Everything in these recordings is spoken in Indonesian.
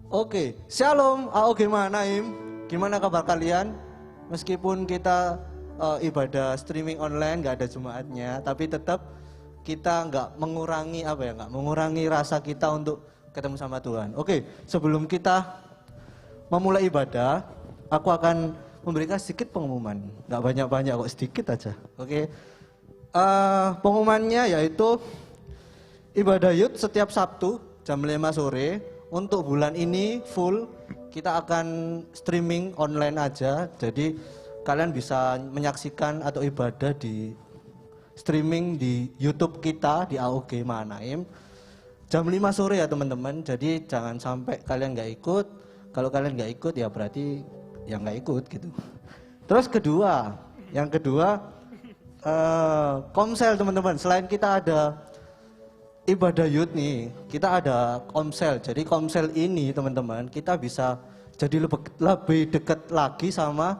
Oke, Shalom, gimana Naim? Gimana kabar kalian? Meskipun kita ibadah streaming online, nggak ada Jumatnya, tapi tetap kita nggak mengurangi nggak mengurangi rasa kita untuk ketemu sama Tuhan. Oke, sebelum kita memulai ibadah, aku akan memberikan sedikit pengumuman, nggak banyak-banyak kok, sedikit aja. Oke, pengumumannya yaitu ibadah youth setiap Sabtu jam 5 sore. Untuk bulan ini full kita akan streaming online aja. Jadi kalian bisa menyaksikan atau ibadah di streaming di YouTube kita di AOG Mahanaim jam 5 sore ya teman-teman. Jadi jangan sampai kalian nggak ikut. Kalau kalian nggak ikut ya berarti ya nggak ikut gitu. Terus yang kedua Komsel teman-teman. Selain kita ada ibadah youth nih, kita ada komsel. Jadi komsel ini teman-teman, kita bisa jadi lebih dekat lagi sama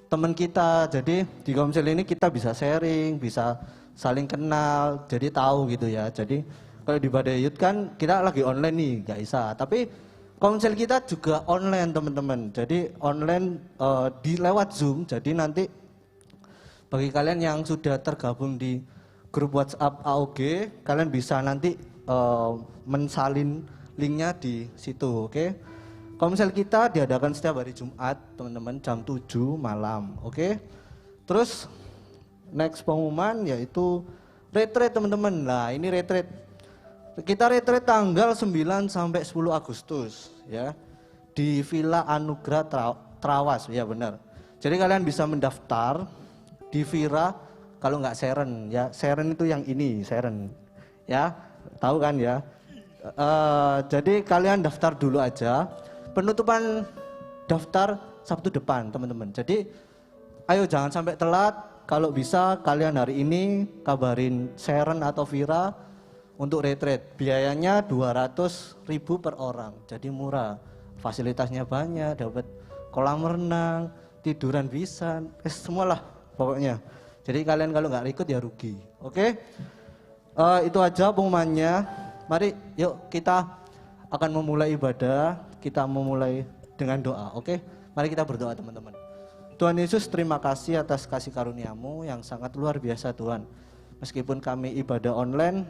teman kita. Jadi di komsel ini kita bisa sharing, bisa saling kenal, jadi tahu gitu ya. Jadi kalau di ibadah youth kan kita lagi online nih, nggak bisa. Tapi komsel kita juga online teman-teman. Jadi online di lewat Zoom. Jadi nanti bagi kalian yang sudah tergabung di grup WhatsApp AOG, kalian bisa nanti mensalin linknya di situ, oke? Komsel kita diadakan setiap hari Jumat, teman-teman, jam 7 malam, oke? Terus next pengumuman yaitu retreat, teman-teman. Nah, ini retreat. Kita retreat tanggal 9 sampai 10 Agustus, ya. Di Villa Anugrah Trawas, ya benar. Jadi kalian bisa mendaftar di Vira. Kalau nggak Seren, ya Seren itu yang ini, Seren, ya tahu kan ya. Jadi kalian daftar dulu aja. Penutupan daftar Sabtu depan, teman-teman. Jadi ayo jangan sampai telat. Kalau bisa kalian hari ini kabarin Seren atau Vira untuk retreat. Biayanya 200.000 per orang, jadi murah. Fasilitasnya banyak, dapat kolam renang, tiduran bisa, semualah pokoknya. Jadi kalian kalau nggak ikut ya rugi, oke? Itu aja pengumumannya. Mari, yuk kita akan memulai ibadah. Kita memulai dengan doa, oke? Mari kita berdoa teman-teman. Tuhan Yesus, terima kasih atas kasih karunia-Mu yang sangat luar biasa Tuhan. Meskipun kami ibadah online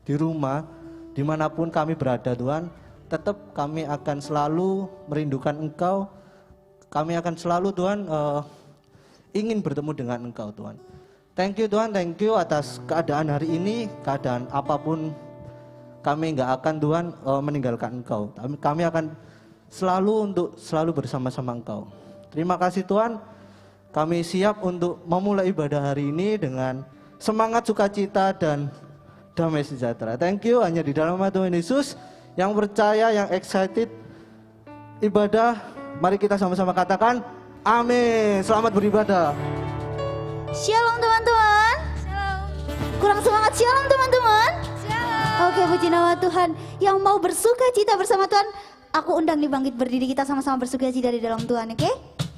di rumah, dimanapun kami berada Tuhan, tetap kami akan selalu merindukan Engkau. Kami akan selalu Tuhan ingin bertemu dengan Engkau Tuhan. Thank you Tuhan, thank you atas keadaan hari ini, keadaan apapun kami nggak akan Tuhan meninggalkan Engkau. Kami akan selalu bersama-sama Engkau. Terima kasih Tuhan, kami siap untuk memulai ibadah hari ini dengan semangat, sukacita dan damai sejahtera. Thank you, hanya di dalam nama Tuhan Yesus yang percaya, yang excited ibadah. Mari kita sama-sama katakan amin. Selamat beribadah. Shalom teman-teman. Shalom. Kurang semangat shalom teman-teman. Shalom. Oke, puji nama Tuhan. Yang mau bersuka cita bersama Tuhan, aku undang di bangkit berdiri, kita sama-sama bersuka cita di dalam Tuhan, oke?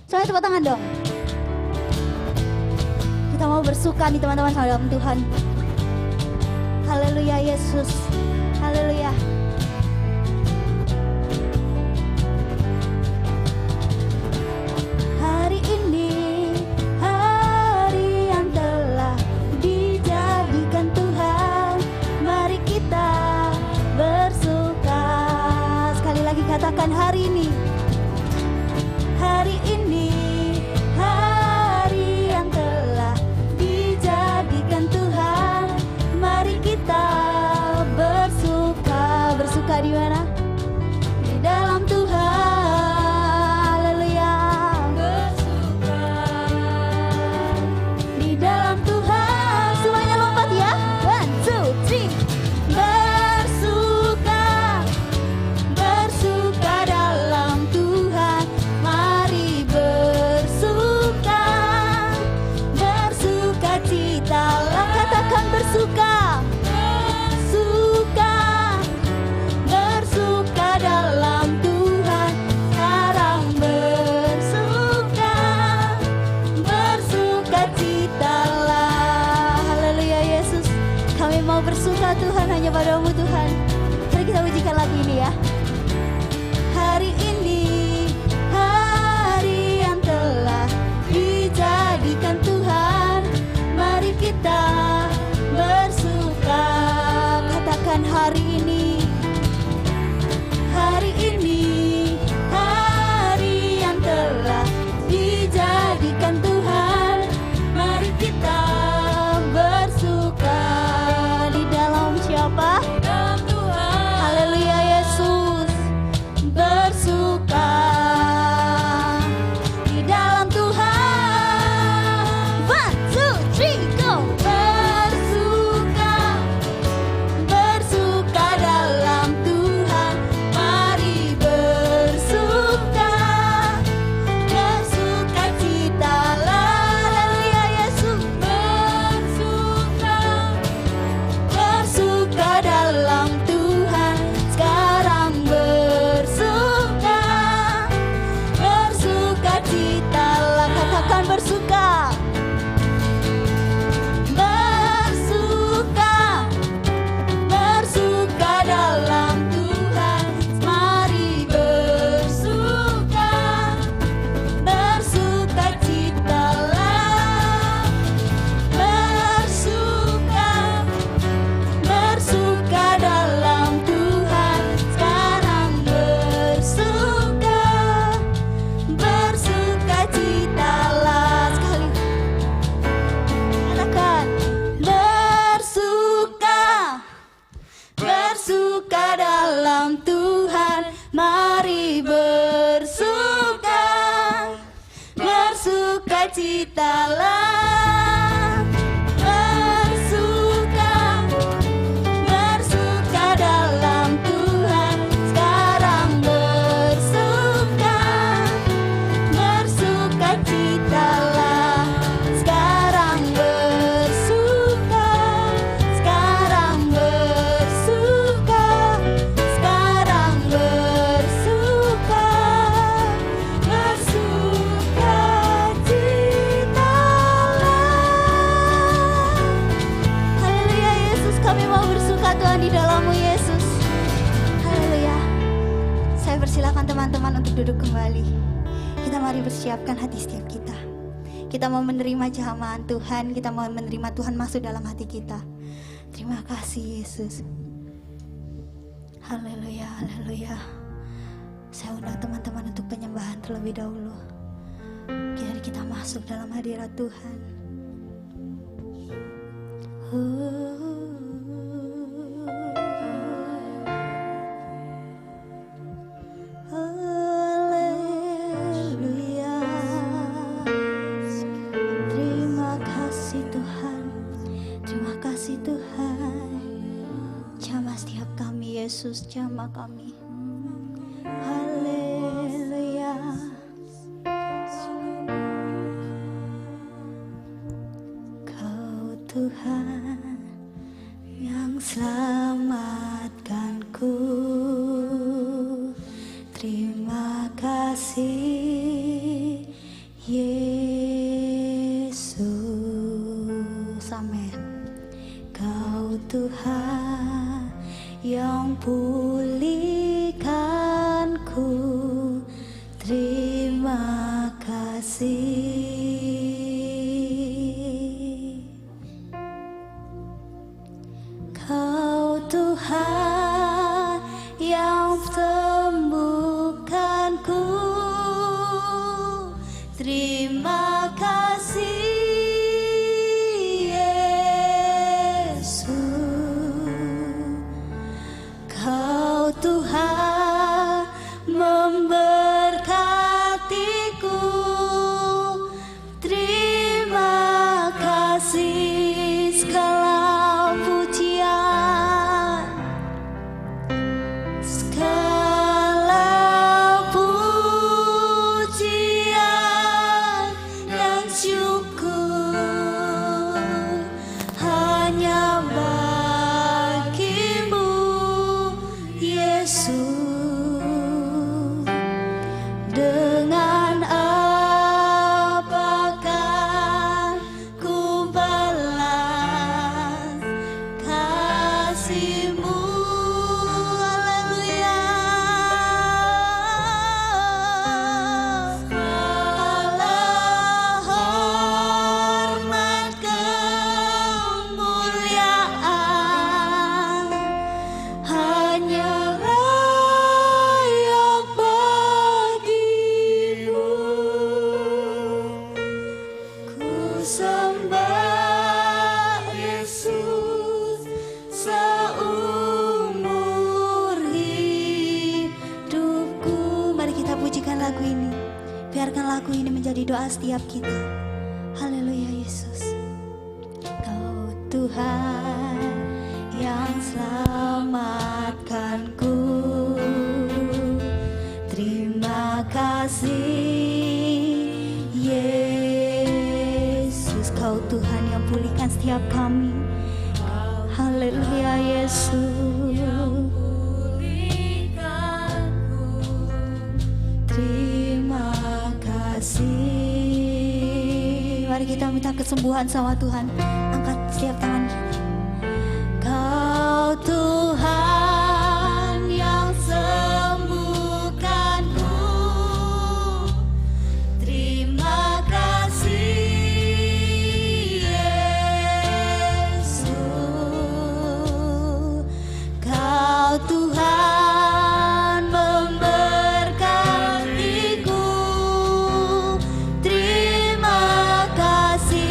Semuanya tepuk tangan dong. Kita mau bersuka nih teman-teman sama dalam Tuhan. Haleluya Yesus. Haleluya. Hari ini hari yang telah dijadikan Tuhan, mari kita bersuka. Sekali lagi katakan hari ini. Hari ini hari yang telah dijadikan Tuhan, mari kita bersuka. bersukacitalah, bersuka dalam Tuhan. Sekarang bersukacitalah, sekarang bersuka, sekarang bersuka, sekarang bersukacitalah. Haleluya Yesus, kami mau bersuka Tuhan di dalam-Mu Yesus. Haleluya. Saya persilakan teman-teman untuk duduk kembali. Kita mari persiapkan hati setiap kita. Kita mau menerima jamaan Tuhan, kita mau menerima Tuhan masuk dalam hati kita. Terima kasih Yesus. Haleluya, haleluya. Saya undang teman-teman untuk penyembahan terlebih dahulu. Biar kita masuk dalam hadirat Tuhan. Haleluya. Terima kasih Tuhan. Terima kasih Tuhan. Jamah setiap kami Yesus, jamah kami. Haleluya. Kau Tuhan yang selamatkanku. Terima kasih Yesus. Amin. Kau Tuhan yang pulihkanku. Terima kasih. Kau Tuhan yang sembuhkanku. Terima kasih Yesus. Kau Tuhan memberkatiku. Terima kasih segala pujian, segala pujian dan syukur hanya bagimu Yesus. Dengan apakah ku balas kasih-Mu? Haleluya. Segala hormat kemuliaan hanya layak bagimu. Ku sembah Yesus seumur hidupku. Mari kita pujikan lagu ini. Biarkan lagu ini menjadi doa setiap kita. Haleluya Yesus. Kau Tuhan yang selamatkanku. Terima kasih Yesus. Kau Tuhan yang pulihkan setiap kami. Haleluya Yesus. Terima kasih. Mari kita minta kesembuhan sama Tuhan. Angkat setiap tangan kita. Kau Tuhan yang sembuhkanku. Terima kasih Yesus. Kau Tuhan memberkatiku. Terima kasih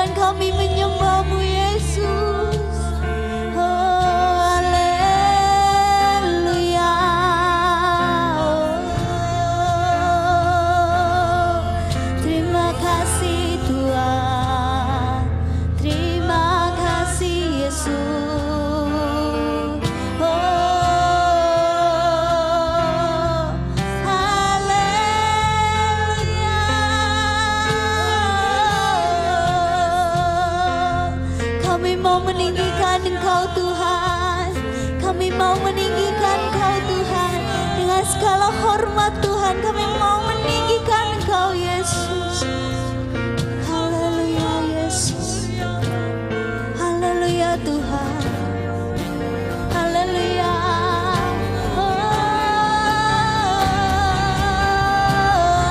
Tuhan, kami menyembah-Mu Yesus. Oh, haleluya. Oh, terima kasih Tuhan, terima kasih Yesus. Oh, haleluya. Kami mau meninggikan Engkau Tuhan, kami mau meninggikan Engkau Tuhan. Dengan segala hormat Tuhan, kami mau meninggikan Engkau Yesus. Haleluya Yesus, haleluya Tuhan, haleluya. Oh,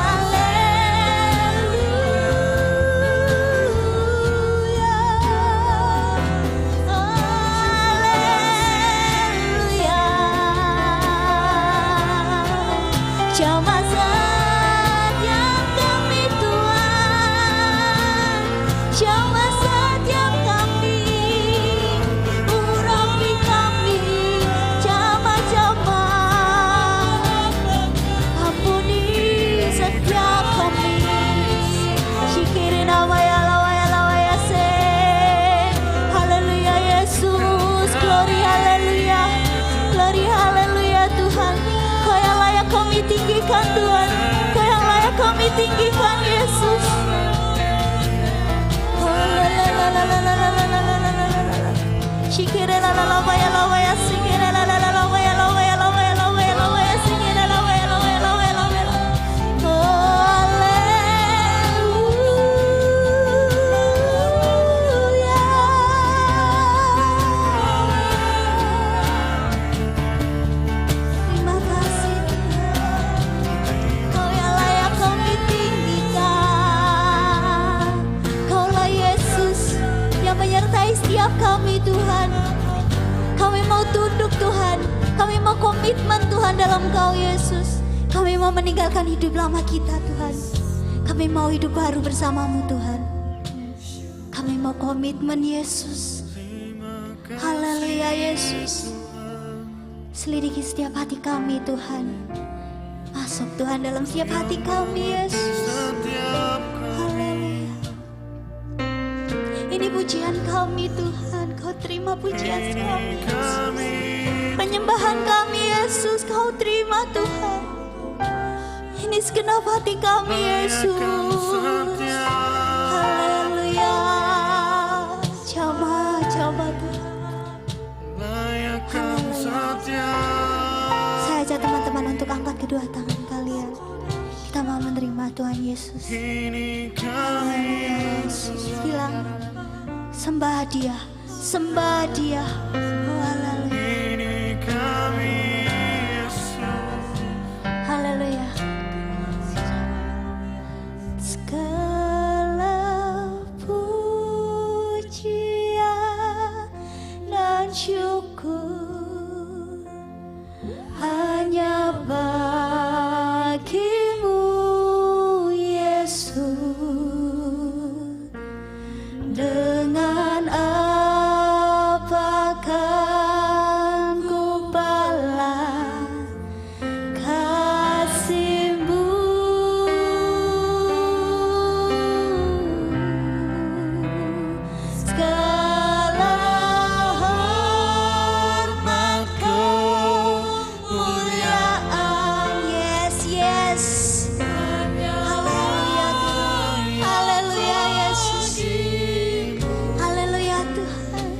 haleluya. Oh, haleluya. Jamah setiap kami Tuhan, jamah setiap kami, urapi kami, jamah-jamah, ampuni setiap kami. Syukurin awaya lawaya lawaya se. Haleluya Yesus, glory haleluya, glory haleluya Tuhan. Kau yang layak kami tinggikan Tuhan, Kau yang layak kami tinggikan Yesus. Oh, la la la la la la la la la la la la la. Syukurin la la la waya lawaya singin la la la la waya lawaya lawaya lawaya lawaya singin la la waya lawaya lawaya lawaya. Oh, terima kasih Tuhan, Kau yang layak kami tinggikan. Kaulah Yesus yang menyertai setiap kami Tuhan. Kami mau tunduk Tuhan, kami mau komitmen Tuhan dalam Kau Yesus. Kami mau meninggalkan hidup lama kita Tuhan, kami mau hidup baru bersama-Mu Tuhan. Kami mau komitmen Yesus. Haleluya Yesus. Selidiki setiap hati kami Tuhan. Masuk Tuhan dalam setiap hati kami Yesus. Haleluya. Ini pujian kami Tuhan, Kau terima pujian kami Yesus. Penyembahan kami Yesus, Kau terima Tuhan. Ini segenap hati kami Yesus. Haleluya. Jamah-jamah Tuhan. Saya ajak teman-teman untuk angkat kedua tangan kalian. Kita mau menerima Tuhan Yesus. Haleluya Yesus. Bilang, sembah Dia, sembah Dia. Oh, haleluya. Haleluya. Segala pujian dan syukur hanya bagi-Mu Yesus. Dengan apa kan ku balas kasih-Mu? Segala hormat kemuliaan, yes yes. Haleluya Tuhan, haleluya Yesus, haleluya Tuhan.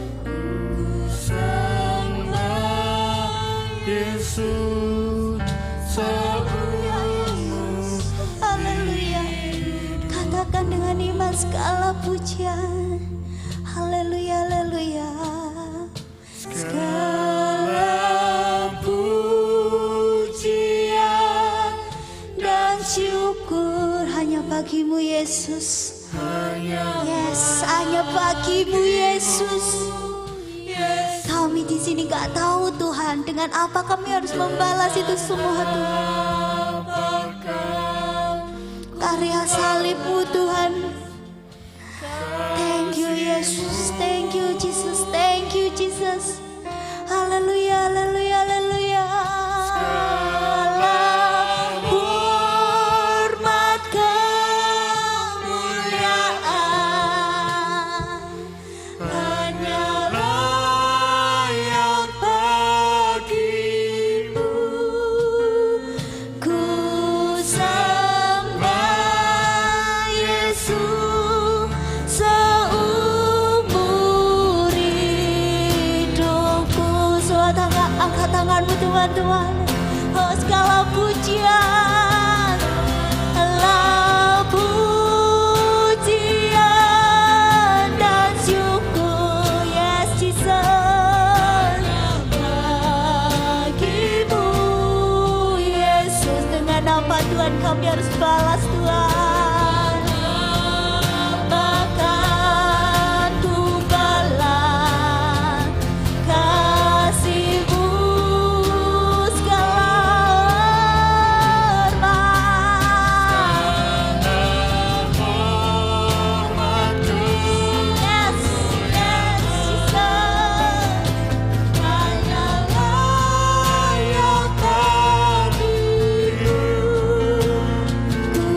Haleluya Yesus, haleluya. Katakan dengan iman segala pujian. Haleluya, haleluya. Segala pujian dan syukur hanya bagi-Mu Yesus. Yes, hanya bagi-Mu Yesus. Kami di sini gak tahu Tuhan dengan apa kami harus membalas itu semua Tuhan. Karya salib-Mu Tuhan, Thank you Yesus, thank you Jesus, thank you Jesus. Haleluya, haleluya, haleluya. Hormat kemuliaan hanyalah yang bagimu. Ku sembah Yesus seumur hidupku. Angkat tanganmu teman-teman. Oh segala pujian, Allah pujian dan syukur, yes Jesus, bagimu Yesus. Dengan apa Tuhan kami harus balas Tuhan? Bahkan ku balas kasih-Mu. Ku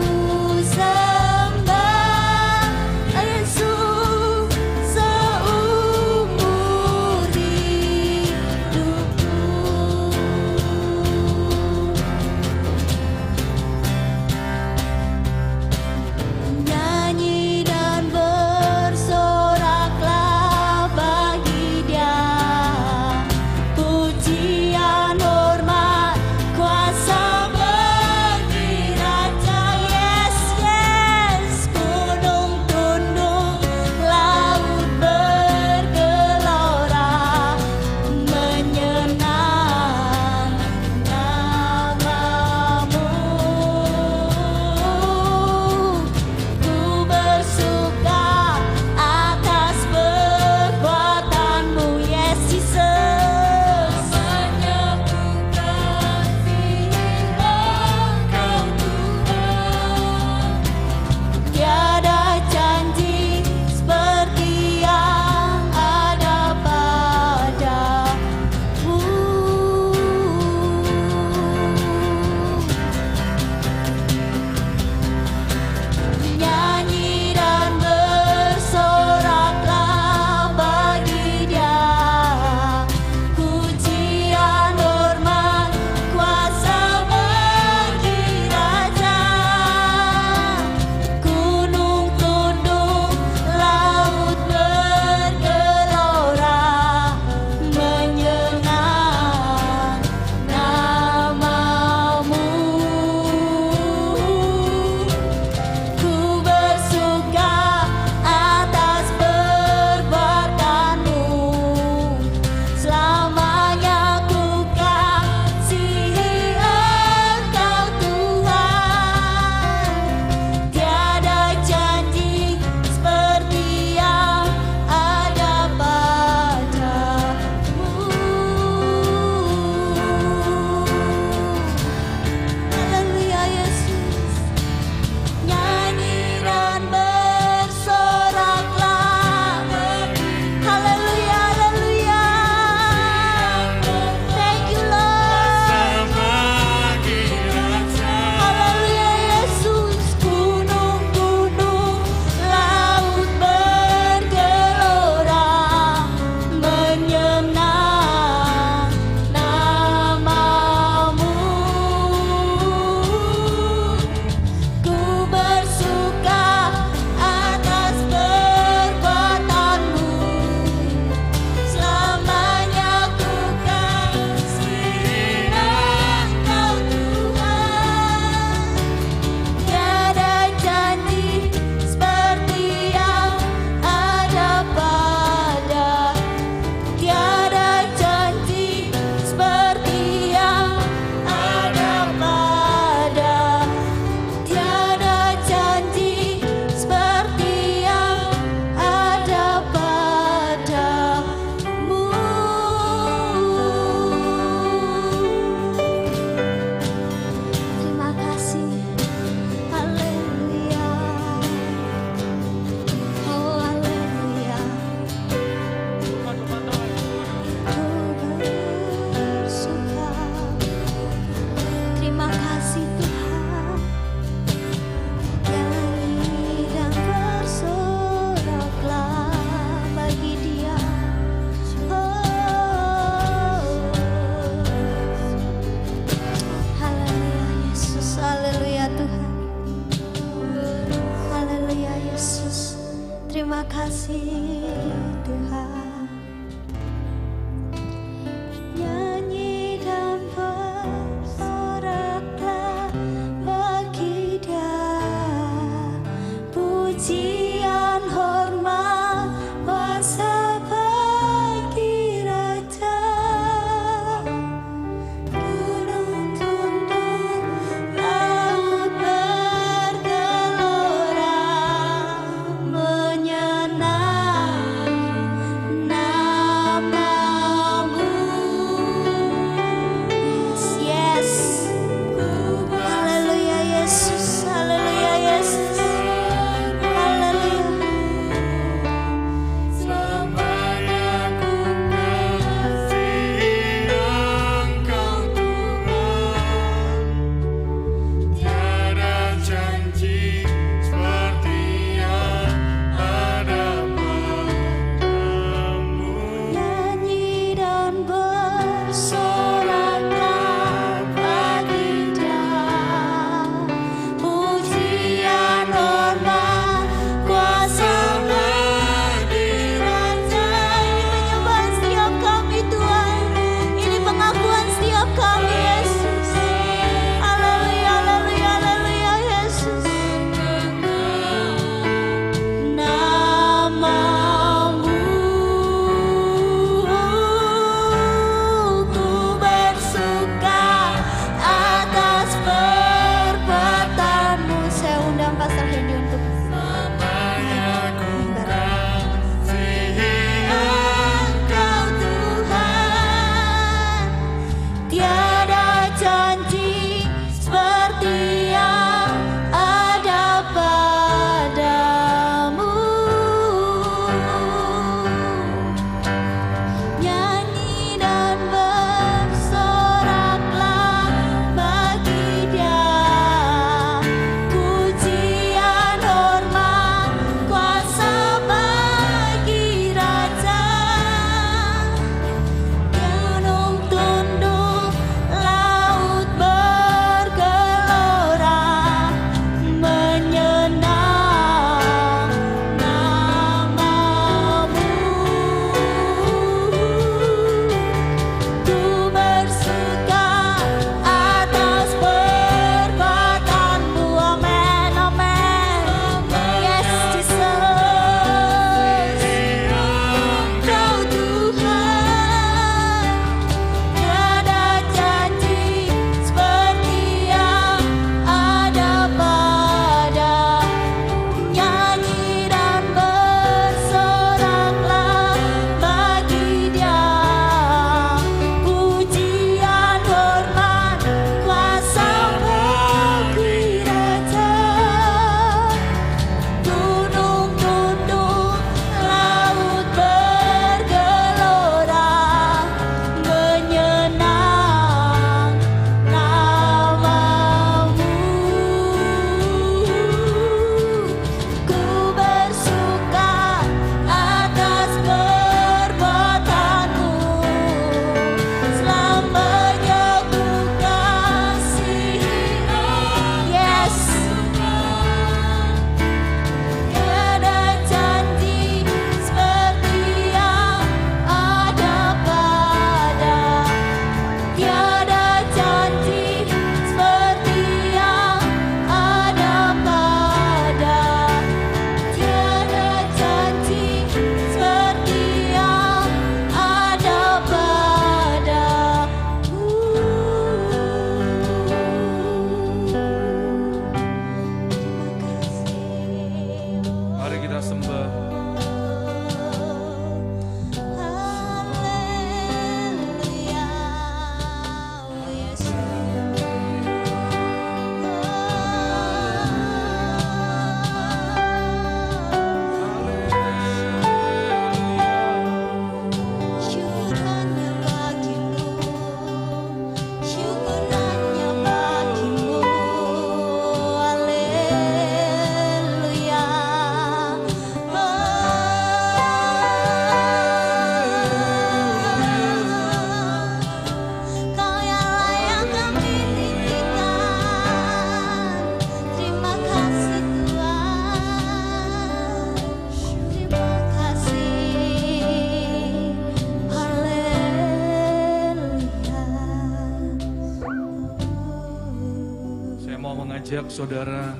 ajak saudara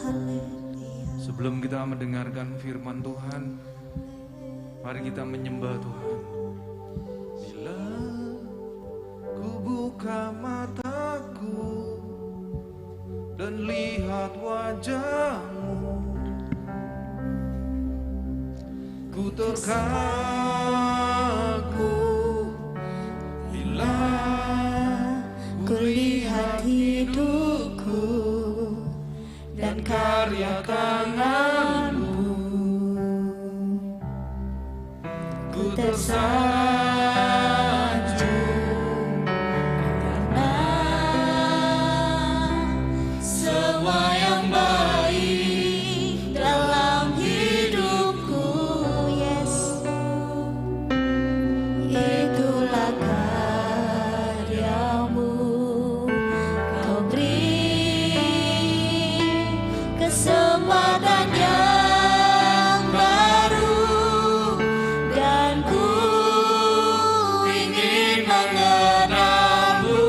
Haleluya. sebelum kita mendengarkan firman Tuhan, mari kita menyembah Tuhan. Bila ku buka mataku dan lihat wajah-Mu, ku terkagum. Bila Ku lihat hidupku dan karya tangan-Mu, ku tersanjung karena semua yang baik dalam hidupku, yes, itulah karya-Mu. Kau beri kesempatan yang baru, dan ku ingin mengenal-Mu,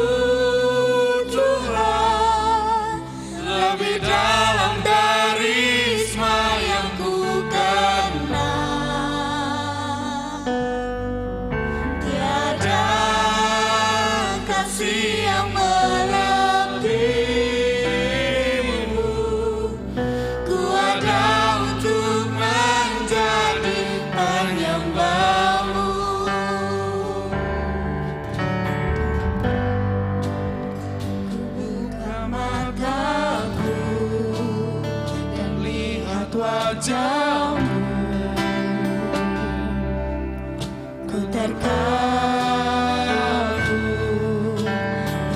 Tuhan, lebih dalam dari semua yang ku kenal. Tiada kasih yang melebihi-Mu. Ku ada untuk menjadi penyembah-Mu. Ku buka mataku dan lihat wajah-Mu. Ku terkagum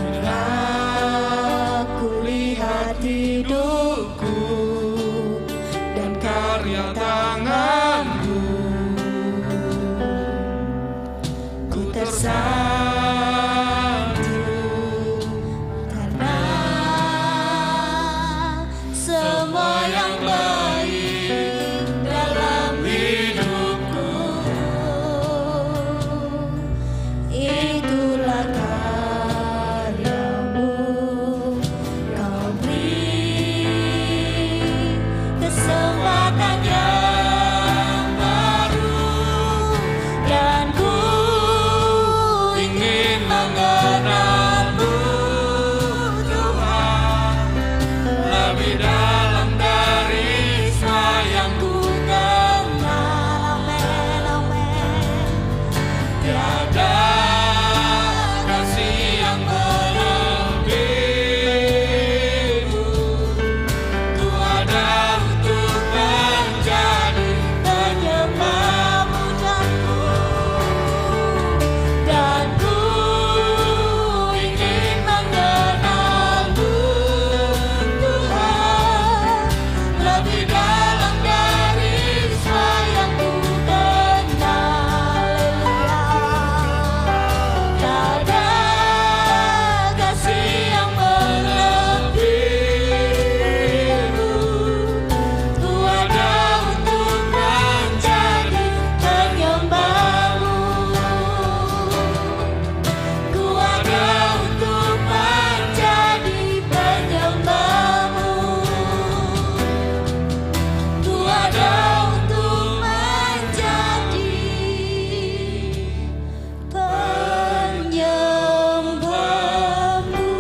bila ku lihat hidupku dan karya tangan-Mu. Ku tersanjung karena semua yang baik dalam hidupku, itulah karya-Mu. Kau beri kesempatan yang baru, dan ku ingin mengenal-Mu, Tuhan, lebih dalam dari semua yang ku kenal. Amin, amin. Tiada kasih yang melebihi-Mu. Ku ada untuk menjadi penyembah-Mu, dan ku ingin mengenal-Mu, Tuhan, lebih dalam dari semua yang ku kenal. Tiada kasih yang melebihi-Mu. Ku ada untuk menjadi penyembah-Mu. Ku ada untuk menjadi penyembah-Mu. Ku ada untuk menjadi penyembah-Mu.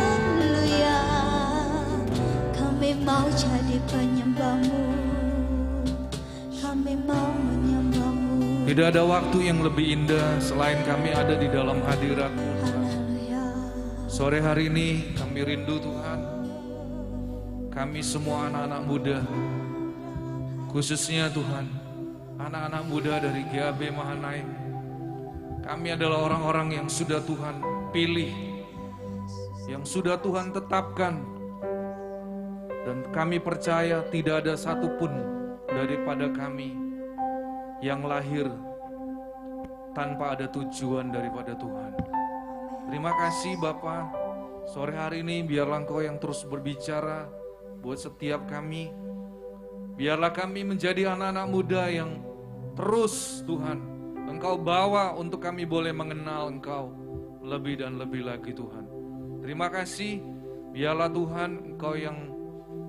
Haleluya. Kami mau jadi penyembah-Mu. Kami mau menyembah-Mu. Tidak ada waktu yang lebih indah selain kami ada di dalam hadirat-Mu. Haleluya. Sore hari ini kami rindu Tuhan. Kami semua anak-anak muda, khususnya Tuhan, anak-anak muda dari GAB Mahanaim. Kami adalah orang-orang yang sudah Tuhan pilih, yang sudah Tuhan tetapkan. Dan kami percaya tidak ada satupun daripada kami yang lahir tanpa ada tujuan daripada Tuhan. Terima kasih Bapa. Sore hari ini biarlah Engkau yang terus berbicara buat setiap kami. Biarlah kami menjadi anak-anak muda yang terus Tuhan Engkau bawa untuk kami boleh mengenal Engkau lebih dan lebih lagi Tuhan. Terima kasih, biarlah Tuhan Engkau yang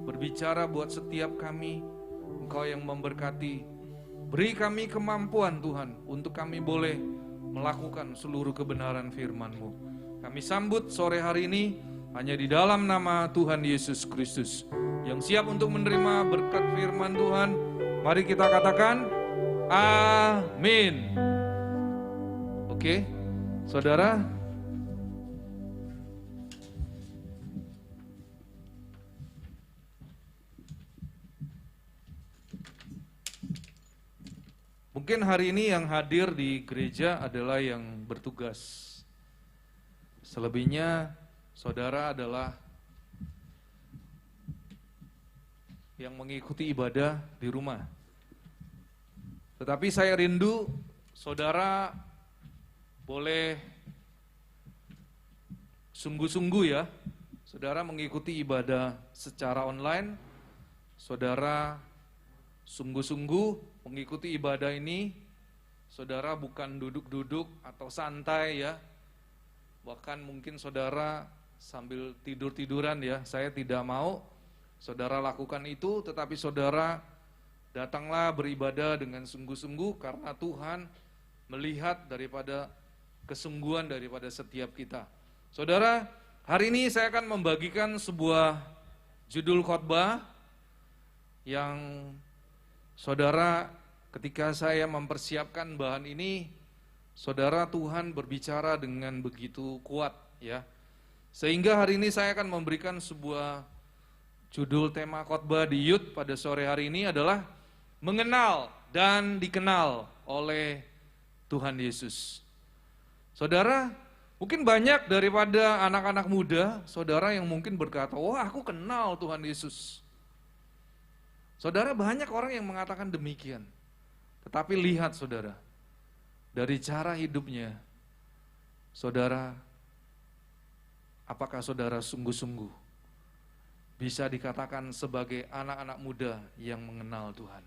berbicara buat setiap kami, Engkau yang memberkati. Beri kami kemampuan Tuhan untuk kami boleh melakukan seluruh kebenaran firman-Mu. Kami sambut sore hari ini hanya di dalam nama Tuhan Yesus Kristus. Yang siap untuk menerima berkat firman Tuhan, mari kita katakan amin. Oke, saudara. Mungkin hari ini yang hadir di gereja adalah yang bertugas. Selebihnya saudara adalah yang mengikuti ibadah di rumah. Tetapi saya rindu saudara boleh sungguh-sungguh ya, saudara mengikuti ibadah secara online, saudara sungguh-sungguh mengikuti ibadah ini, saudara bukan duduk-duduk atau santai ya, bahkan mungkin saudara sambil tidur-tiduran ya, saya tidak mau saudara lakukan itu, tetapi saudara datanglah beribadah dengan sungguh-sungguh karena Tuhan melihat daripada kesungguhan daripada setiap kita. Saudara, hari ini saya akan membagikan sebuah judul khotbah yang saudara ketika saya mempersiapkan bahan ini, saudara Tuhan berbicara dengan begitu kuat ya. Sehingga hari ini saya akan memberikan sebuah judul tema khotbah di Youth pada sore hari ini adalah mengenal dan dikenal oleh Tuhan Yesus. Saudara, mungkin banyak daripada anak-anak muda, saudara yang mungkin berkata, wah aku kenal Tuhan Yesus. Saudara, banyak orang yang mengatakan demikian. Tetapi lihat saudara, dari cara hidupnya, saudara, apakah saudara sungguh-sungguh bisa dikatakan sebagai anak-anak muda yang mengenal Tuhan?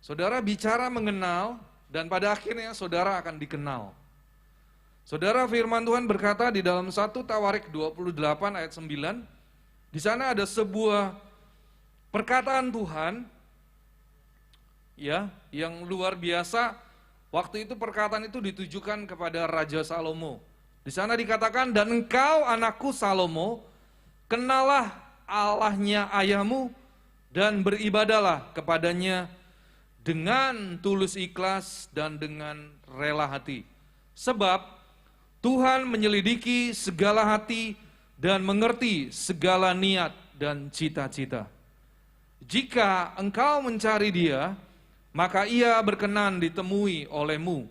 Saudara bicara mengenal, dan pada akhirnya saudara akan dikenal. Saudara, firman Tuhan berkata di dalam 1 Tawarik 28 ayat 9, di sana ada sebuah perkataan Tuhan ya, yang luar biasa. Waktu itu perkataan itu ditujukan kepada Raja Salomo. Di sana dikatakan, dan engkau anakku Salomo, kenalah Allahnya ayahmu dan beribadalah kepadanya dengan tulus ikhlas dan dengan rela hati. Sebab Tuhan menyelidiki segala hati dan mengerti segala niat dan cita-cita. Jika engkau mencari Dia, maka Ia berkenan ditemui olehmu.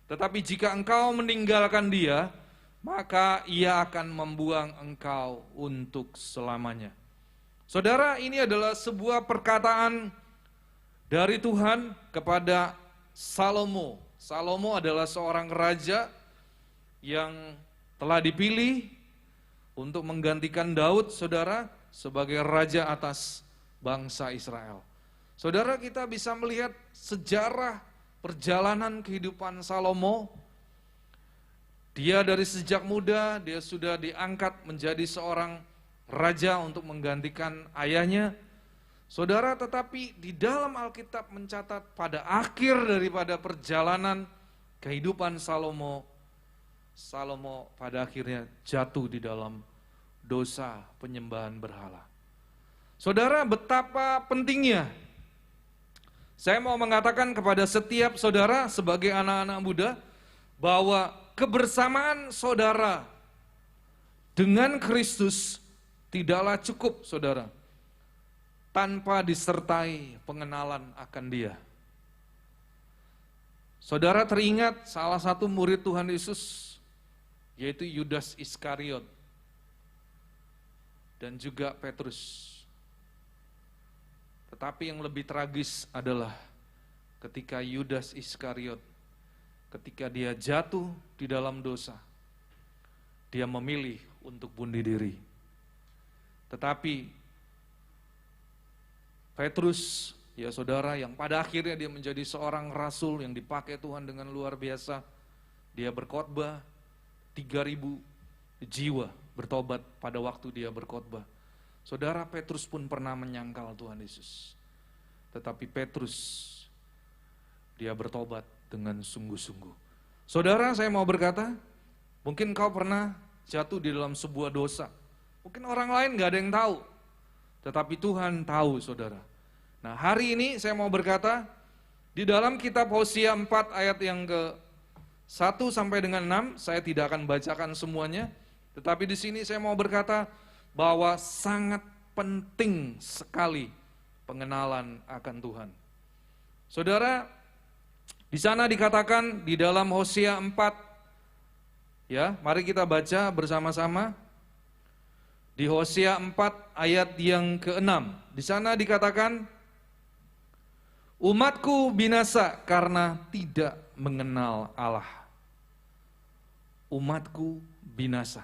Tetapi jika engkau meninggalkan Dia, maka Ia akan membuang engkau untuk selamanya. Saudara, ini adalah sebuah perkataan dari Tuhan kepada Salomo. Salomo adalah seorang raja yang telah dipilih untuk menggantikan Daud, saudara, sebagai raja atas bangsa Israel. Saudara, kita bisa melihat sejarah perjalanan kehidupan Salomo. Dia dari sejak muda, dia sudah diangkat menjadi seorang raja untuk menggantikan ayahnya. Saudara, tetapi di dalam Alkitab mencatat pada akhir daripada perjalanan kehidupan Salomo, Salomo pada akhirnya jatuh di dalam dosa penyembahan berhala. Saudara, betapa pentingnya saya mau mengatakan kepada setiap saudara sebagai anak-anak muda bahwa kebersamaan saudara dengan Kristus tidaklah cukup, saudara, tanpa disertai pengenalan akan Dia. Saudara teringat salah satu murid Tuhan Yesus, yaitu Yudas Iskariot dan juga Petrus. Tetapi yang lebih tragis adalah ketika Yudas Iskariot, ketika dia jatuh di dalam dosa, dia memilih untuk bunuh diri. Tetapi Petrus, ya saudara, yang pada akhirnya dia menjadi seorang rasul yang dipakai Tuhan dengan luar biasa. Dia berkhotbah, 3.000 jiwa bertobat pada waktu dia berkhotbah. Saudara, Petrus pun pernah menyangkal Tuhan Yesus. Tetapi Petrus, dia bertobat dengan sungguh-sungguh. Saudara, saya mau berkata, mungkin kau pernah jatuh di dalam sebuah dosa. Mungkin orang lain gak ada yang tahu. Tetapi Tuhan tahu, saudara. Nah, hari ini saya mau berkata, di dalam kitab Hosea 4 ayat yang ke-1 sampai dengan 6, saya tidak akan bacakan semuanya. Tetapi di sini saya mau berkata bahwa sangat penting sekali pengenalan akan Tuhan. Saudara, di sana dikatakan di dalam Hosea 4, ya, mari kita baca bersama-sama. Di Hosea 4 ayat yang ke-6, di sana dikatakan, umatku binasa karena tidak mengenal Allah. Umatku binasa.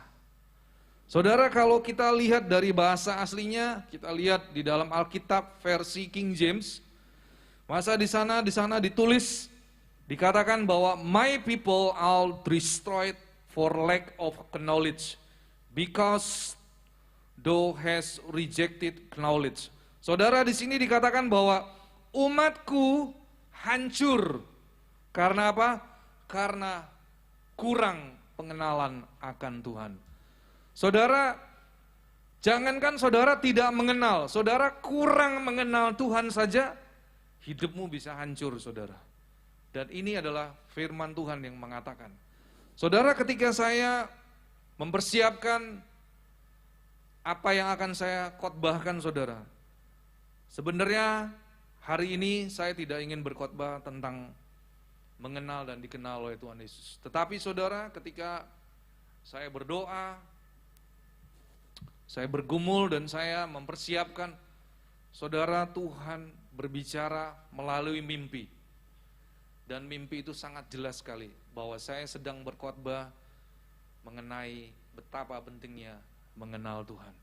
Saudara, kalau kita lihat dari bahasa aslinya, kita lihat di dalam Alkitab versi King James, masa di sana ditulis, dikatakan bahwa my people are destroyed for lack of knowledge, because thou has rejected knowledge. Saudara, di sini dikatakan bahwa umatku hancur. Karena apa? Karena kurang pengenalan akan Tuhan. Saudara, jangankan saudara tidak mengenal, saudara kurang mengenal Tuhan saja, hidupmu bisa hancur, saudara. Dan ini adalah firman Tuhan yang mengatakan. Saudara, ketika saya mempersiapkan apa yang akan saya khotbahkan, saudara, sebenarnya hari ini saya tidak ingin berkhotbah tentang mengenal dan dikenal oleh Tuhan Yesus. Tetapi saudara, ketika saya berdoa, saya bergumul dan saya mempersiapkan, saudara, Tuhan berbicara melalui mimpi. Dan mimpi itu sangat jelas sekali bahwa saya sedang berkhotbah mengenai betapa pentingnya mengenal Tuhan.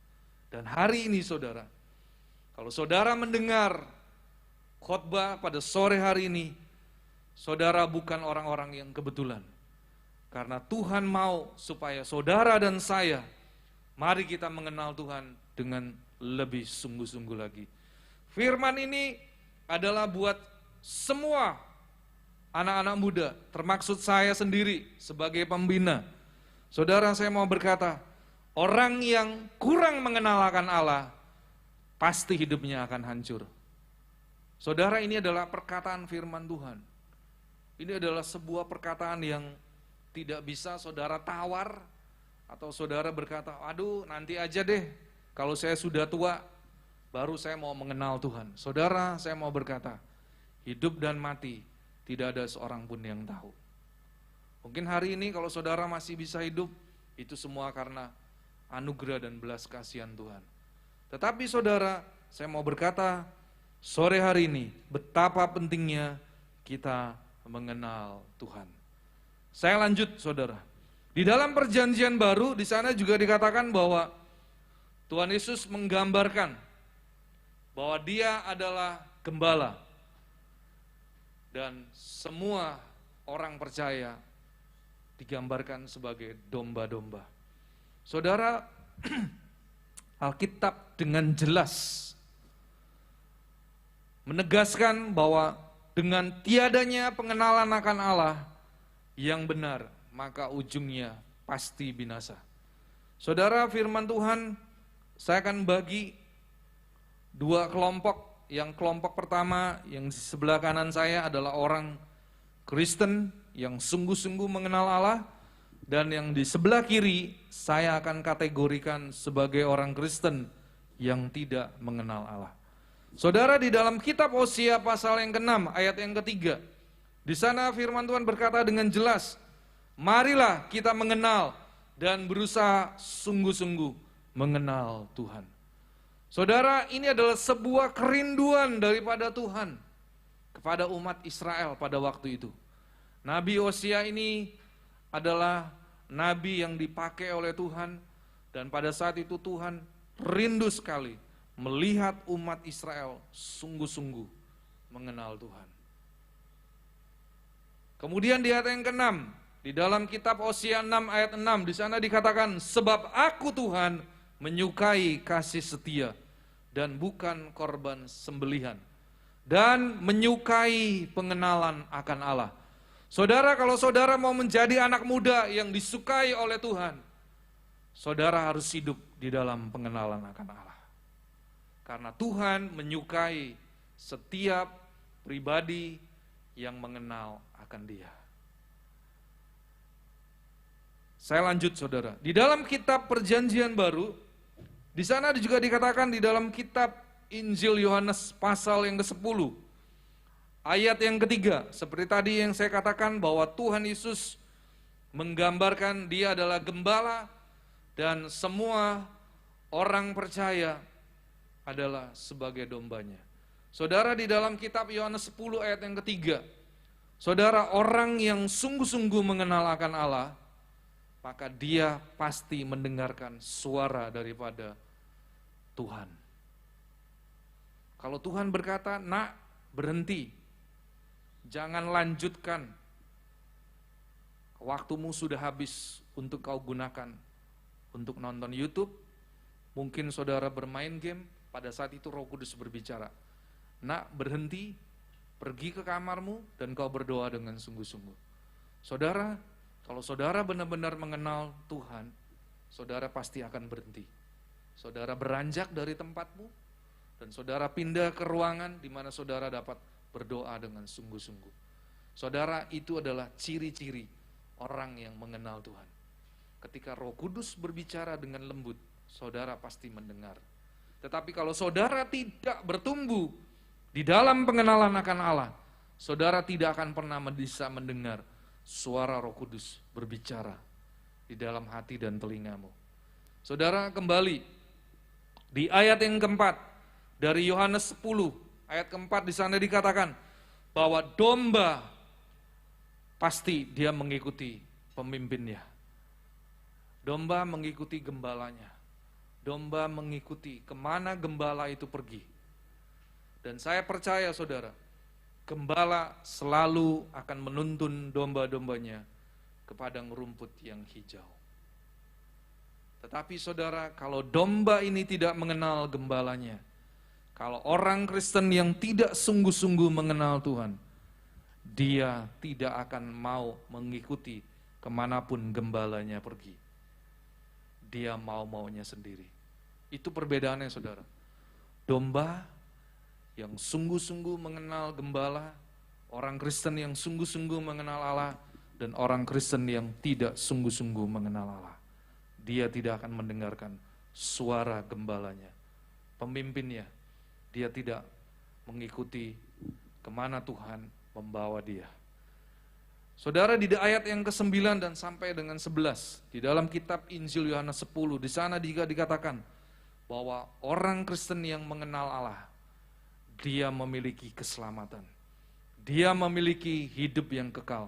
Dan hari ini saudara, kalau saudara mendengar khotbah pada sore hari ini, saudara bukan orang-orang yang kebetulan. Karena Tuhan mau supaya saudara dan saya, mari kita mengenal Tuhan dengan lebih sungguh-sungguh lagi. Firman ini adalah buat semua anak-anak muda, termaksud saya sendiri sebagai pembina. Saudara, saya mau berkata, orang yang kurang mengenal akan Allah, pasti hidupnya akan hancur. Saudara, ini adalah perkataan firman Tuhan. Ini adalah sebuah perkataan yang tidak bisa saudara tawar, atau saudara berkata, aduh nanti aja deh, kalau saya sudah tua, baru saya mau mengenal Tuhan. Saudara, saya mau berkata, hidup dan mati, tidak ada seorang pun yang tahu. Mungkin hari ini kalau saudara masih bisa hidup, itu semua karena anugerah dan belas kasihan Tuhan. Tetapi saudara, saya mau berkata, sore hari ini, betapa pentingnya kita mengenal Tuhan. Saya lanjut, saudara. Di dalam perjanjian baru, di sana juga dikatakan bahwa Tuhan Yesus menggambarkan bahwa dia adalah gembala. Dan semua orang percaya digambarkan sebagai domba-domba. Saudara, Alkitab dengan jelas menegaskan bahwa dengan tiadanya pengenalan akan Allah yang benar, maka ujungnya pasti binasa. Saudara, firman Tuhan, saya akan bagi dua kelompok. Yang kelompok pertama yang di sebelah kanan saya adalah orang Kristen yang sungguh-sungguh mengenal Allah. Dan yang di sebelah kiri saya akan kategorikan sebagai orang Kristen yang tidak mengenal Allah. Saudara, di dalam kitab Hosea pasal yang ke-6 ayat yang ke-3, di sana firman Tuhan berkata dengan jelas, marilah kita mengenal dan berusaha sungguh-sungguh mengenal Tuhan. Saudara, ini adalah sebuah kerinduan daripada Tuhan kepada umat Israel pada waktu itu. Nabi Hosea ini adalah nabi yang dipakai oleh Tuhan, dan pada saat itu Tuhan rindu sekali melihat umat Israel sungguh-sungguh mengenal Tuhan. Kemudian di ayat yang ke-6 Di dalam kitab Hosea 6 ayat 6, di sana dikatakan, sebab aku Tuhan menyukai kasih setia dan bukan korban sembelihan, dan menyukai pengenalan akan Allah. Saudara, kalau saudara mau menjadi anak muda yang disukai oleh Tuhan, saudara harus hidup di dalam pengenalan akan Allah. Karena Tuhan menyukai setiap pribadi yang mengenal akan Dia. Saya lanjut saudara, di dalam kitab Perjanjian Baru, di sana juga dikatakan di dalam kitab Injil Yohanes pasal yang ke-10, ayat yang ketiga, seperti tadi yang saya katakan bahwa Tuhan Yesus menggambarkan Dia adalah gembala dan semua orang percaya adalah sebagai dombanya. Saudara, di dalam kitab Yohanes 10 ayat yang ketiga, saudara, orang yang sungguh-sungguh mengenal akan Allah, maka dia pasti mendengarkan suara daripada Tuhan. Kalau Tuhan berkata, nak, berhenti, jangan lanjutkan, waktumu sudah habis untuk kau gunakan untuk nonton YouTube, mungkin saudara bermain game, pada saat itu Roh Kudus berbicara, nak, berhenti, pergi ke kamarmu dan kau berdoa dengan sungguh-sungguh. Saudara, kalau saudara benar-benar mengenal Tuhan, saudara pasti akan berhenti. Saudara beranjak dari tempatmu, dan saudara pindah ke ruangan di mana saudara dapat berdoa dengan sungguh-sungguh. Saudara, itu adalah ciri-ciri orang yang mengenal Tuhan. Ketika Roh Kudus berbicara dengan lembut, saudara pasti mendengar. Tetapi kalau saudara tidak bertumbuh di dalam pengenalan akan Allah, saudara tidak akan pernah bisa mendengar suara Roh Kudus berbicara di dalam hati dan telingamu. Saudara, kembali di ayat yang keempat dari Yohanes 10 ayat keempat, di sana dikatakan bahwa domba pasti dia mengikuti pemimpinnya. Domba mengikuti gembalanya. Domba mengikuti kemana gembala itu pergi. Dan saya percaya saudara, gembala selalu akan menuntun domba-dombanya ke padang rumput yang hijau. Tetapi saudara, kalau domba ini tidak mengenal gembalanya, kalau orang Kristen yang tidak sungguh-sungguh mengenal Tuhan, dia tidak akan mau mengikuti kemanapun gembalanya pergi. Dia mau-maunya sendiri. Itu perbedaannya saudara. Domba yang sungguh-sungguh mengenal gembala, orang Kristen yang sungguh-sungguh mengenal Allah, dan orang Kristen yang tidak sungguh-sungguh mengenal Allah. Dia tidak akan mendengarkan suara gembalanya, pemimpinnya. Dia tidak mengikuti kemana Tuhan membawa dia. Saudara, di ayat yang ke-9 dan sampai dengan 11, di dalam kitab Injil Yohanes 10, di sana juga dikatakan bahwa orang Kristen yang mengenal Allah, dia memiliki keselamatan. Dia memiliki hidup yang kekal.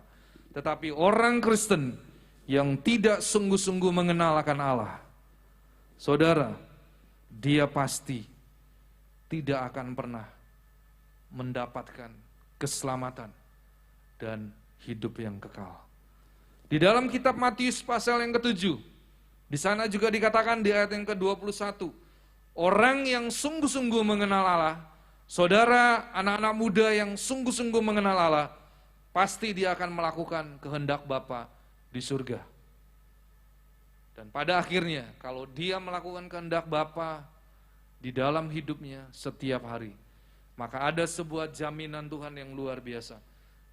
Tetapi orang Kristen yang tidak sungguh-sungguh mengenal akan Allah, saudara, dia pasti tidak akan pernah mendapatkan keselamatan dan hidup yang kekal. Di dalam kitab Matius pasal yang ke-7, di sana juga dikatakan di ayat yang ke-21, orang yang sungguh-sungguh mengenal Allah, saudara, anak-anak muda yang sungguh-sungguh mengenal Allah, pasti dia akan melakukan kehendak Bapa di surga. Dan pada akhirnya, kalau dia melakukan kehendak Bapa di dalam hidupnya setiap hari, maka ada sebuah jaminan Tuhan yang luar biasa.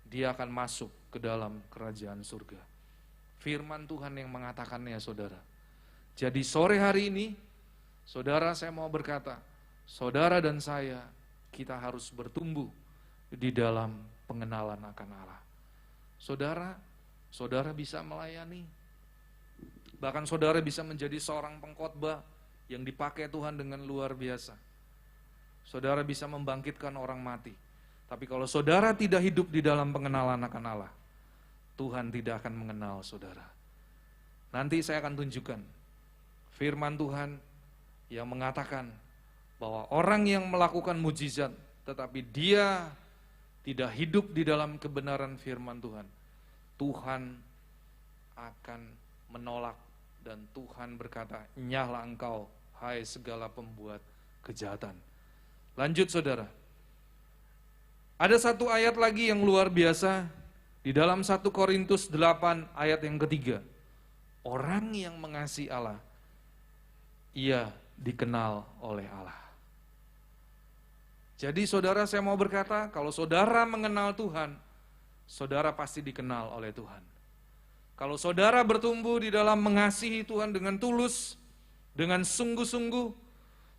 Dia akan masuk ke dalam kerajaan surga. Firman Tuhan yang mengatakannya saudara. Jadi sore hari ini, saudara, saya mau berkata, saudara dan saya, kita harus bertumbuh di dalam pengenalan akan Allah. Saudara, saudara bisa melayani. Bahkan saudara bisa menjadi seorang pengkhotbah yang dipakai Tuhan dengan luar biasa. Saudara bisa membangkitkan orang mati. Tapi kalau saudara tidak hidup di dalam pengenalan akan Allah, Tuhan tidak akan mengenal saudara. Nanti saya akan tunjukkan firman Tuhan yang mengatakan bahwa orang yang melakukan mujizat tetapi dia tidak hidup di dalam kebenaran firman Tuhan, Tuhan akan menolak. Dan Tuhan berkata, nyahlah engkau, hai segala pembuat kejahatan. Lanjut saudara. Ada satu ayat lagi yang luar biasa di dalam 1 Korintus 8 ayat yang ketiga. Orang yang mengasihi Allah, ia dikenal oleh Allah. Jadi saudara, saya mau berkata, kalau saudara mengenal Tuhan, saudara pasti dikenal oleh Tuhan. Kalau saudara bertumbuh di dalam mengasihi Tuhan dengan tulus, dengan sungguh-sungguh,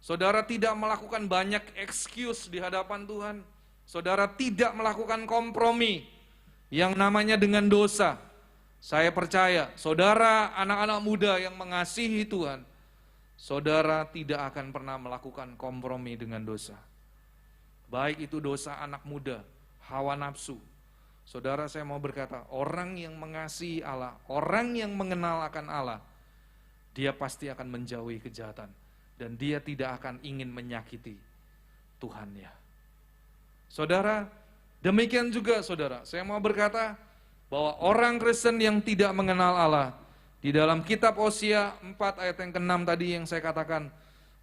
saudara tidak melakukan banyak excuse di hadapan Tuhan, saudara tidak melakukan kompromi yang namanya dengan dosa. Saya percaya, saudara anak-anak muda yang mengasihi Tuhan, saudara tidak akan pernah melakukan kompromi dengan dosa. Baik itu dosa anak muda, hawa nafsu. Saudara, saya mau berkata, orang yang mengasihi Allah, orang yang mengenal akan Allah, dia pasti akan menjauhi kejahatan. Dan dia tidak akan ingin menyakiti Tuhannya. Saudara, demikian juga saudara, saya mau berkata bahwa orang Kristen yang tidak mengenal Allah, di dalam kitab Hosea 4 ayat yang ke-6 tadi yang saya katakan,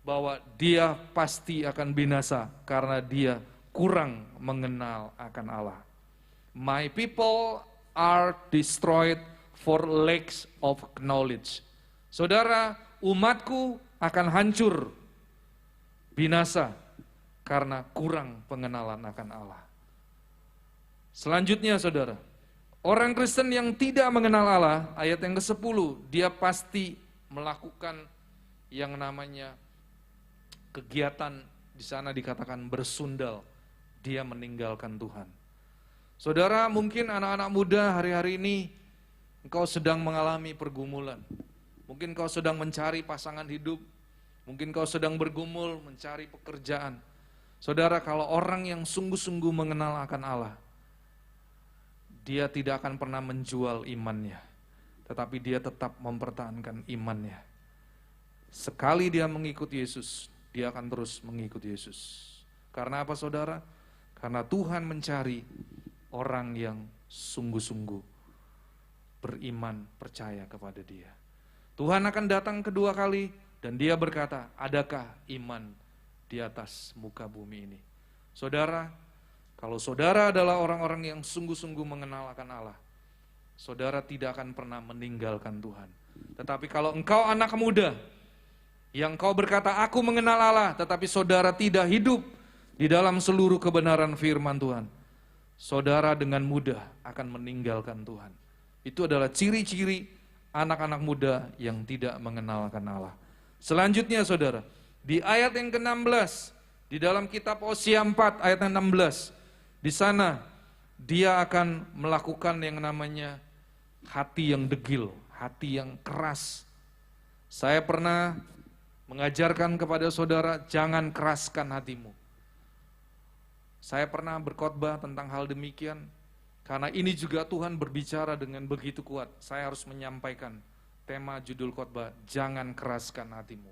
bahwa dia pasti akan binasa karena dia kurang mengenal akan Allah. My people are destroyed for lack of knowledge. Saudara, umatku akan hancur, binasa, karena kurang pengenalan akan Allah. Selanjutnya saudara, orang Kristen yang tidak mengenal Allah, ayat yang ke-10, dia pasti melakukan yang namanya kegiatan, di sana dikatakan bersundal, dia meninggalkan Tuhan. Saudara, mungkin anak-anak muda hari-hari ini engkau sedang mengalami pergumulan. Mungkin kau sedang mencari pasangan hidup, mungkin kau sedang bergumul mencari pekerjaan. Saudara, kalau orang yang sungguh-sungguh mengenal akan Allah, dia tidak akan pernah menjual imannya, tetapi dia tetap mempertahankan imannya. Sekali dia mengikut Yesus, dia akan terus mengikut Yesus. Karena apa saudara? Karena Tuhan mencari orang yang sungguh-sungguh beriman, percaya kepada dia. Tuhan akan datang kedua kali dan dia berkata, adakah iman di atas muka bumi ini? Saudara, kalau saudara adalah orang-orang yang sungguh-sungguh mengenal akan Allah, saudara tidak akan pernah meninggalkan Tuhan. Tetapi kalau engkau anak muda, yang kau berkata, aku mengenal Allah, tetapi saudara tidak hidup di dalam seluruh kebenaran firman Tuhan, saudara dengan mudah akan meninggalkan Tuhan. Itu adalah ciri-ciri anak-anak muda yang tidak mengenal akan Allah. Selanjutnya saudara, di ayat yang ke-16, di dalam kitab Hosea 4 ayat 16, di sana dia akan melakukan yang namanya hati yang degil, hati yang keras. Saya pernah mengajarkan kepada saudara, jangan keraskan hatimu. Saya pernah berkhotbah tentang hal demikian, karena ini juga Tuhan berbicara dengan begitu kuat. Saya harus menyampaikan tema judul khotbah, jangan keraskan hatimu.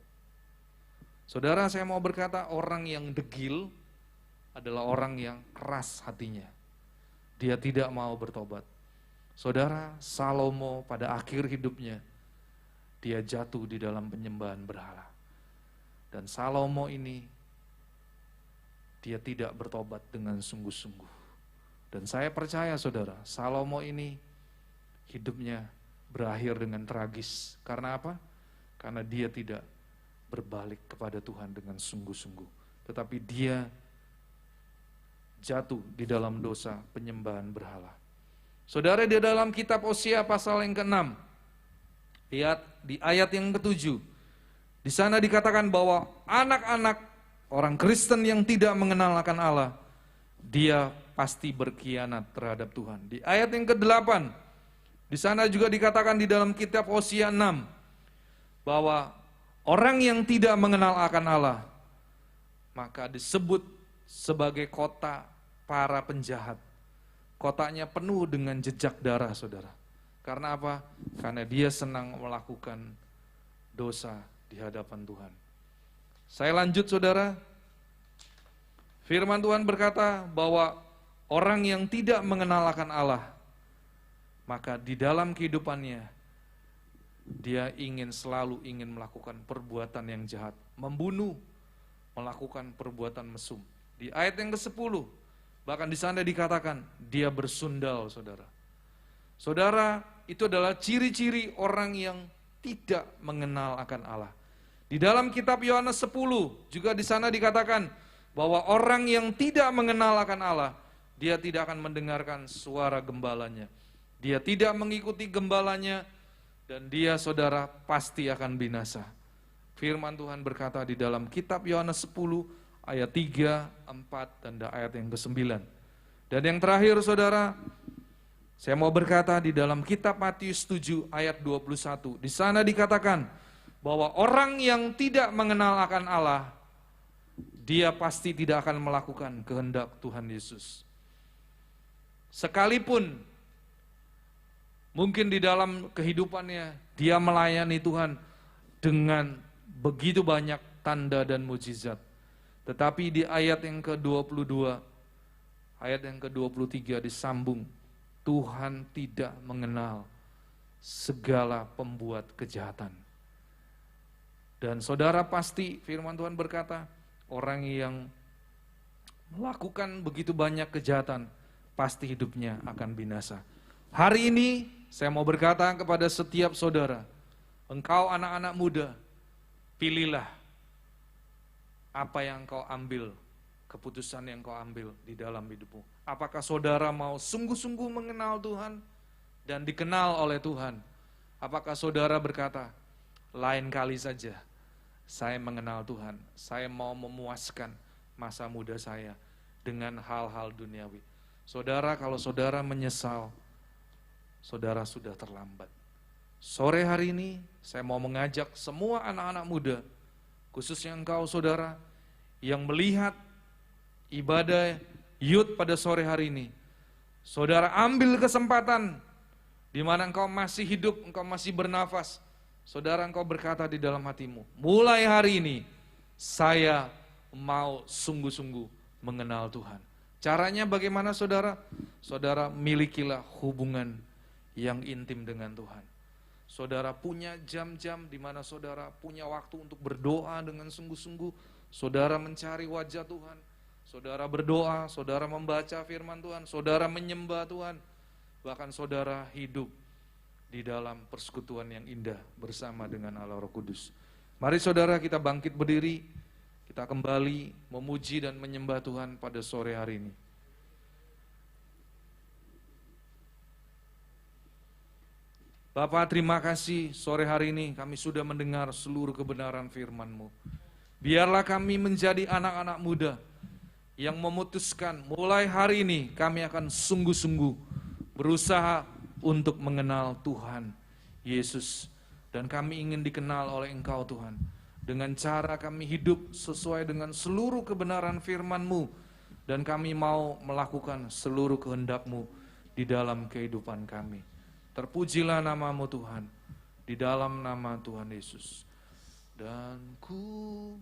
Saudara, saya mau berkata, orang yang degil adalah orang yang keras hatinya. Dia tidak mau bertobat. Saudara, Salomo pada akhir hidupnya, dia jatuh di dalam penyembahan berhala. Dan Salomo ini, dia tidak bertobat dengan sungguh-sungguh. Dan saya percaya saudara, Salomo ini hidupnya berakhir dengan tragis. Karena apa? Karena dia tidak berbalik kepada Tuhan dengan sungguh-sungguh. Tetapi dia jatuh di dalam dosa penyembahan berhala. Saudara, di dalam kitab Hosea pasal yang ke-6, lihat di ayat yang ke-7, di sana dikatakan bahwa anak-anak orang Kristen yang tidak mengenal akan Allah, dia pasti berkhianat terhadap Tuhan. Di ayat yang ke-8, di sana juga dikatakan di dalam kitab Hosea 6, bahwa orang yang tidak mengenal akan Allah, maka disebut sebagai kota para penjahat. Kotanya penuh dengan jejak darah, saudara. Karena apa? Karena dia senang melakukan dosa di hadapan Tuhan. Saya lanjut saudara. Firman Tuhan berkata bahwa orang yang tidak mengenal akan Allah, maka di dalam kehidupannya Dia selalu ingin melakukan perbuatan yang jahat, membunuh, melakukan perbuatan mesum. Di ayat yang ke-10, bahkan di sana dikatakan dia bersundal, saudara. Saudara, itu adalah ciri-ciri orang yang tidak mengenal akan Allah. Di dalam kitab Yohanes 10 juga di sana dikatakan bahwa orang yang tidak mengenal akan Allah, dia tidak akan mendengarkan suara gembalanya. Dia tidak mengikuti gembalanya, dan dia, saudara, pasti akan binasa. Firman Tuhan berkata di dalam kitab Yohanes 10 ayat 3, 4, dan ayat yang ke-9. Dan yang terakhir, saudara, saya mau berkata di dalam kitab Matius 7 ayat 21. Di sana dikatakan bahwa orang yang tidak mengenal akan Allah, dia pasti tidak akan melakukan kehendak Tuhan Yesus. Sekalipun mungkin di dalam kehidupannya dia melayani Tuhan dengan begitu banyak tanda dan mujizat. Tetapi di ayat yang ke-22, ayat yang ke-23 disambung, Tuhan tidak mengenal segala pembuat kejahatan. Dan saudara pasti firman Tuhan berkata, orang yang melakukan begitu banyak kejahatan, pasti hidupnya akan binasa. Hari ini saya mau berkata kepada setiap saudara, engkau anak-anak muda, pilihlah apa yang kau ambil, keputusan yang kau ambil di dalam hidupmu. Apakah saudara mau sungguh-sungguh mengenal Tuhan dan dikenal oleh Tuhan? Apakah saudara berkata, lain kali saja saya mengenal Tuhan, saya mau memuaskan masa muda saya dengan hal-hal duniawi. Saudara, kalau saudara menyesal, saudara sudah terlambat. Sore hari ini saya mau mengajak semua anak-anak muda, khususnya engkau saudara, yang melihat ibadah youth pada sore hari ini. Saudara ambil kesempatan, di mana engkau masih hidup, engkau masih bernafas. Saudara, engkau berkata di dalam hatimu, mulai hari ini saya mau sungguh-sungguh mengenal Tuhan. Caranya bagaimana saudara? Saudara milikilah hubungan yang intim dengan Tuhan. Saudara punya jam-jam di mana saudara punya waktu untuk berdoa dengan sungguh-sungguh. Saudara mencari wajah Tuhan. Saudara berdoa, saudara membaca firman Tuhan, saudara menyembah Tuhan. Bahkan saudara hidup di dalam persekutuan yang indah bersama dengan Allah Roh Kudus. Mari saudara kita bangkit berdiri, kita kembali memuji dan menyembah Tuhan pada sore hari ini. Bapak, terima kasih sore hari ini kami sudah mendengar seluruh kebenaran firman-Mu. Biarlah kami menjadi anak-anak muda yang memutuskan mulai hari ini kami akan sungguh-sungguh berusaha untuk mengenal Tuhan Yesus. Dan kami ingin dikenal oleh Engkau Tuhan. Dengan cara kami hidup sesuai dengan seluruh kebenaran firman-Mu. Dan kami mau melakukan seluruh kehendak-Mu di dalam kehidupan kami. Terpujilah nama-Mu Tuhan, di dalam nama Tuhan Yesus. Dan ku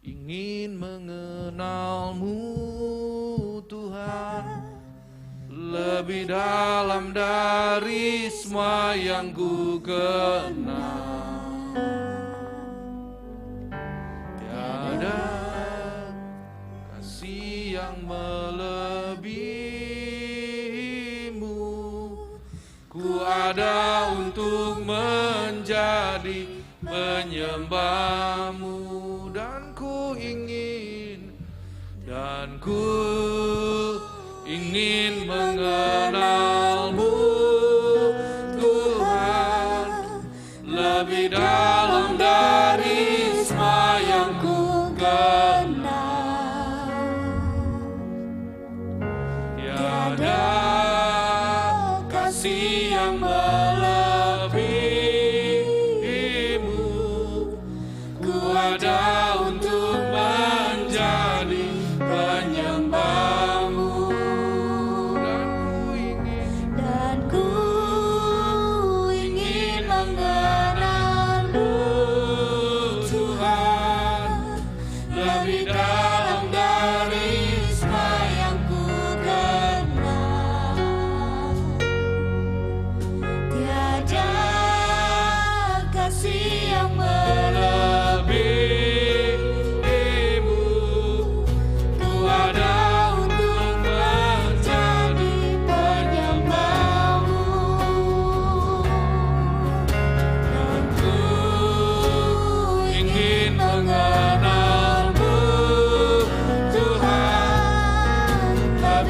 ingin mengenal-Mu Tuhan, lebih dalam dari semua yang ku kenal. Tiada kasih yang melebihimu. Ku ada untuk menjadi penyembah-Mu, dan ku ingin mengenal-Mu Tuhan, lebih dalam dari semua yang ku kenal. Tiada kasih yang melebihimu. Ku ada untuk menjadi penyembah-Mu, dan ku ingin mengenal-Mu Tuhan, lebih dalam dari semua yang ku kenal.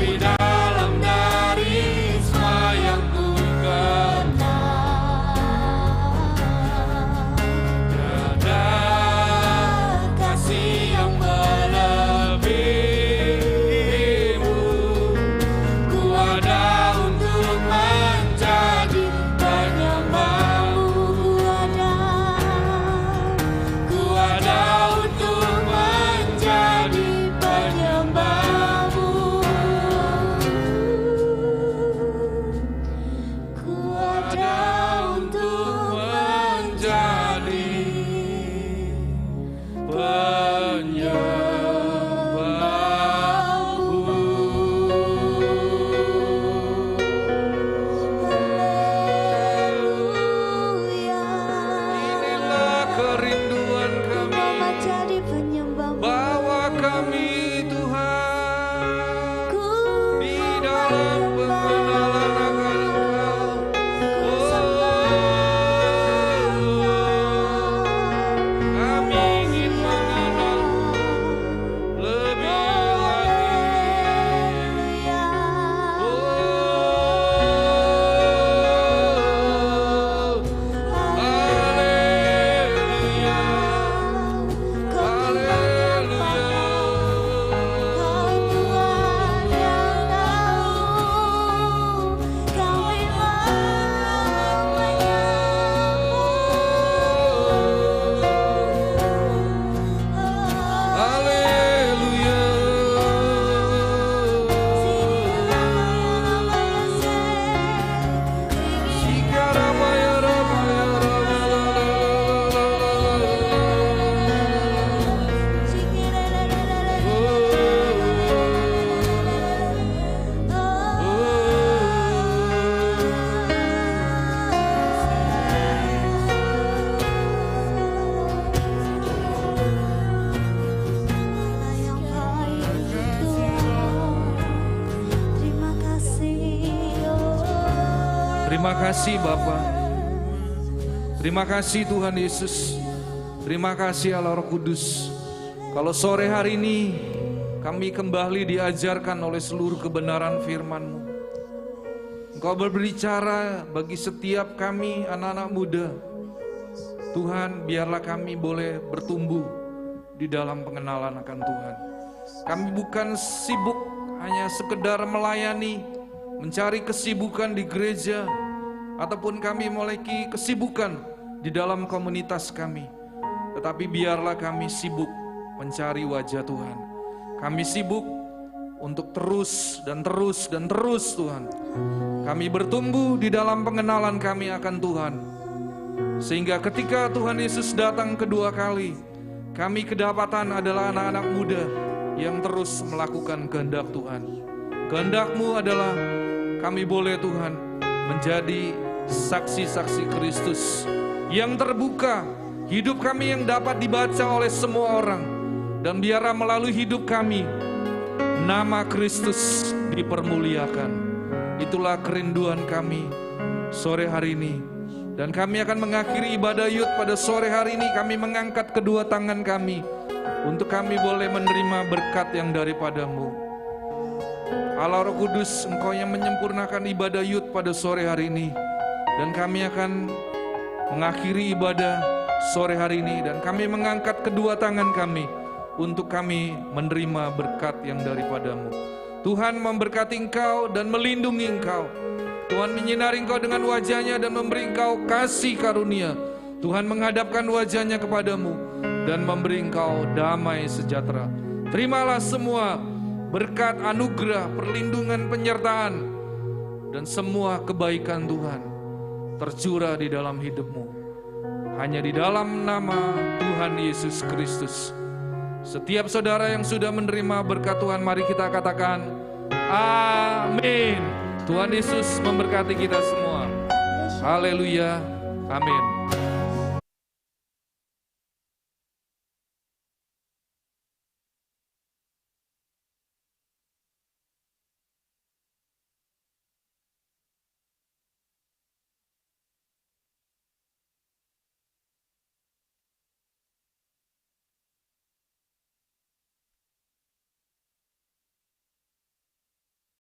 lebih dalam dari semua yang ku kenal. Tiada kasih yang melebihimu. Ku ada untuk menjadi penyembahmu. Ku ada untuk menjadi penyembahmu. Ku ada untuk menjadi Inilah kerinduan kami, Jadi penyembah bawa kami Tuhan di dalam pengenalan akan Engkau. Kami ingin mengenal lebih lagi. Terima kasih Bapa. Terima kasih Tuhan Yesus. Terima kasih Allah Roh Kudus. Kalau sore hari ini kami kembali diajarkan oleh seluruh kebenaran firman-Mu. Engkau berbicara bagi setiap kami anak-anak muda. Tuhan, biarlah kami boleh bertumbuh di dalam pengenalan akan Tuhan. Kami bukan sibuk hanya sekedar melayani, mencari kesibukan di gereja, ataupun kami memiliki kesibukan di dalam komunitas kami. Tetapi biarlah kami sibuk mencari wajah Tuhan. Kami sibuk untuk terus dan terus dan terus Tuhan. Kami bertumbuh di dalam pengenalan kami akan Tuhan. Sehingga ketika Tuhan Yesus datang kedua kali, kami kedapatan adalah anak-anak muda yang terus melakukan kehendak Tuhan. Kehendak-Mu adalah kami boleh Tuhan menjadi saksi-saksi Kristus yang terbuka, hidup kami yang dapat dibaca oleh semua orang, dan biarlah melalui hidup kami nama Kristus dipermuliakan. Itulah kerinduan kami sore hari ini, dan kami akan mengakhiri ibadah Yud pada sore hari ini. Kami mengangkat kedua tangan kami untuk kami boleh menerima berkat yang daripada-Mu. Allah Roh Kudus, Engkau yang menyempurnakan ibadah Yud pada sore hari ini. Dan kami akan mengakhiri ibadah sore hari ini. Dan kami mengangkat kedua tangan kami untuk kami menerima berkat yang daripada-Mu. Tuhan memberkati Engkau dan melindungi Engkau. Tuhan menyinari Engkau dengan wajah-Nya dan memberi Engkau kasih karunia. Tuhan menghadapkan wajah-Nya kepadamu dan memberi Engkau damai sejahtera. Terimalah semua berkat, anugerah, perlindungan, penyertaan, dan semua kebaikan Tuhan tercurah di dalam hidupmu. Hanya di dalam nama Tuhan Yesus Kristus. Setiap saudara yang sudah menerima berkat Tuhan, mari kita katakan amin. Tuhan Yesus memberkati kita semua. Haleluya, amin.